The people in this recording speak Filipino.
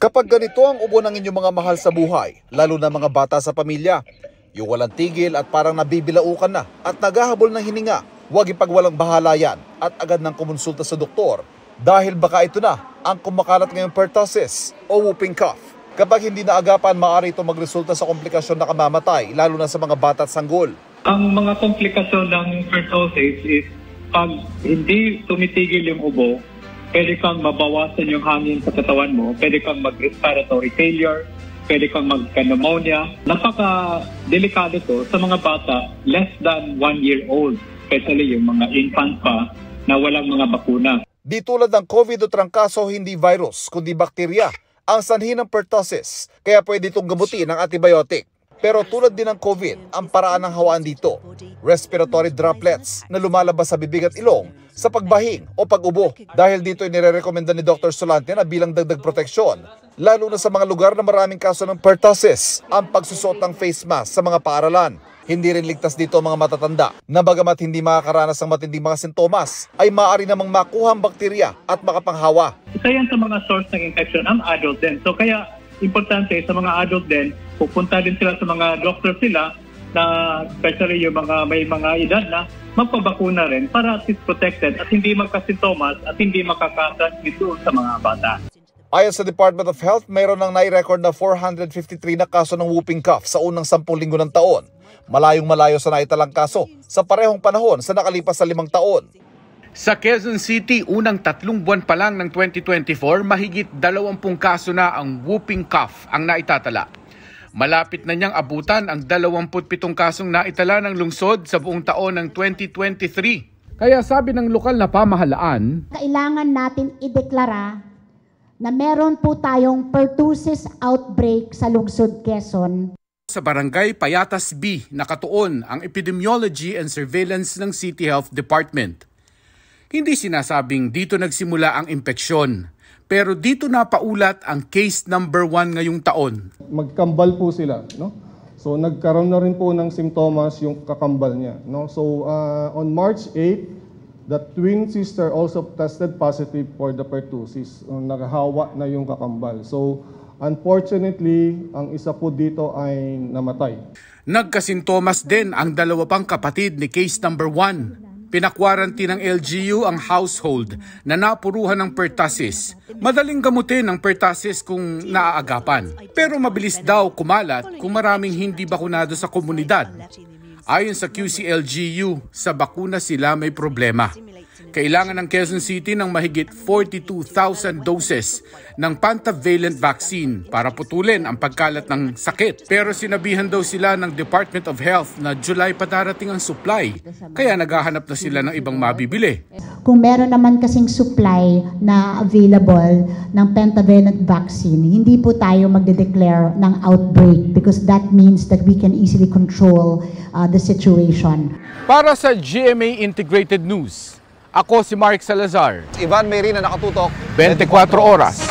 Kapag ganito ang ubo ng inyong mga mahal sa buhay, lalo na mga bata sa pamilya, yung walang tigil at parang nabibilaukan na at naghahabol ng hininga, huwag ipagwalang bahala yan at agad ng kumonsulta sa doktor dahil baka ito na ang kumakalat ngayong pertussis o whooping cough. Kapag hindi naagapan, maaari ito magresulta sa komplikasyon na kamamatay, lalo na sa mga bata at sanggol. Ang mga komplikasyon ng pertussis is pag hindi tumitigil yung ubo, pwede kang mabawasan yung hangin sa katawan mo, pwede kang mag-respiratory failure, pwede kang magka-pneumonia. Napaka-delikado to sa mga bata less than 1 year old, especially yung mga infant pa na walang mga bakuna. Di tulad ng COVID o trangkaso, hindi virus, kundi bakterya ang sanhi ng pertussis, kaya pwede itong gamutin ng antibiotic. Pero tulad din ng COVID, ang paraan ng hawaan dito, respiratory droplets na lumalabas sa bibig at ilong sa pagbahing o pag-ubo. Dahil dito inirekomenda ni Dr. Solante na bilang dagdag proteksyon, lalo na sa mga lugar na maraming kaso ng pertussis, ang pagsusot ng face mask sa mga paaralan. Hindi rin ligtas dito ang mga matatanda na bagamat hindi makakaranas ng matinding mga sintomas, ay maaari namang makuha ang bakterya at makapanghawa. Isa yan sa mga source ng infection ang adult din. So kaya importante sa mga adult din, pupunta din sila sa mga doctor sila na especially yung mga may mga edad na magpabakuna rin para at least protected at hindi magkasintomas at hindi makakatransmit sa mga bata. Ayon sa Department of Health, mayroon nang nai-record na 453 na kaso ng whooping cough sa unang 10 linggo ng taon. Malayong-malayo sa naitalang kaso sa parehong panahon sa nakalipas na 5 taon. Sa Quezon City, unang 3 buwan pa lang ng 2024, mahigit 20 kaso na ang whooping cough ang naitatala. Malapit na niyang abutan ang 27 kasong naitala ng lungsod sa buong taon ng 2023. Kaya sabi ng lokal na pamahalaan, kailangan natin ideklara na meron po tayong pertussis outbreak sa lungsod Quezon. Sa Barangay Payatas B, nakatuon ang Epidemiology and Surveillance ng City Health Department. Hindi sinasabing dito nagsimula ang impeksyon, pero dito napaulat ang case number 1 ngayong taon. Magkambal po sila, no? So nagkaroon na rin po ng simptomas yung kakambal niya, no? So on March 8, the twin sister also tested positive for the pertussis. Naghahawa na yung kakambal. So unfortunately, ang isa po dito ay namatay. Nagkasintomas din ang 2 pang kapatid ni case number 1. Pinakwarantin ng LGU ang household na napuruhan ng pertussis. Madaling gamutin ang pertussis kung naaagapan. Pero mabilis daw kumalat kung maraming hindi bakunado sa komunidad. Ayon sa QC-LGU, sa bakuna sila may problema. Kailangan ng Quezon City ng mahigit 42,000 doses ng pentavalent vaccine para putulin ang pagkalat ng sakit. Pero sinabihan daw sila ng Department of Health na July pa darating ang supply, kaya naghahanap na sila ng ibang mabibili. Kung meron naman kasing supply na available ng pentavalent vaccine, hindi po tayo magde-declare ng outbreak because that means that we can easily control the situation. Para sa GMA Integrated News, ako si Mark Salazar. Ivan Mayrin na nakatutok 24 oras.